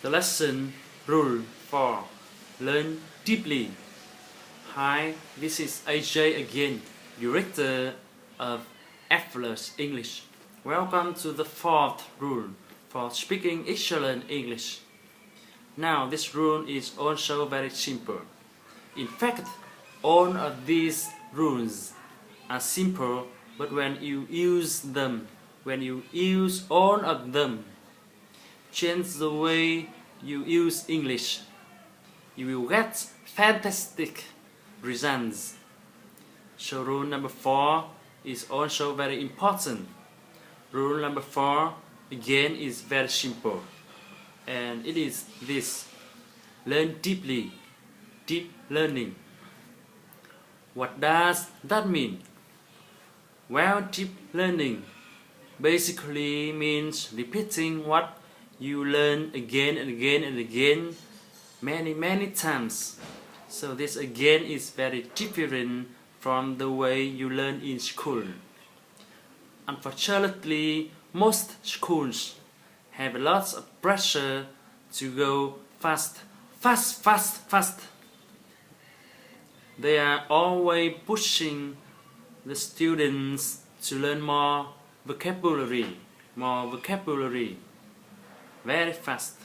The lesson rule 4. Learn deeply. Hi, this is AJ again, director of Effortless English. Welcome to the 4th rule for speaking excellent English. Now, this rule is also very simple. In fact, all of these rules are simple, but when you use all of them, change the way you use English, you will get fantastic results. So rule number 4 is also very important. Rule number 4 again is very simple, and it is this: learn deeply. Deep learning. What does that mean? Well, deep learning basically means repeating what you learn again and again and again, many times. So this again is very different from the way you learn in school. Unfortunately, most schools have lots of pressure to go fast. They are always pushing the students to learn more vocabulary, very fast.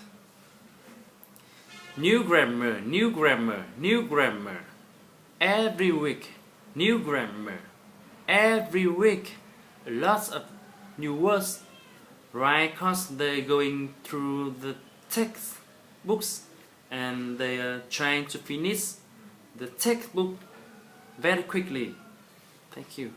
New grammar, every week, new grammar, every week, lots of new words, right? Cause they're going through the textbooks and they are trying to finish the textbook very quickly. Thank you.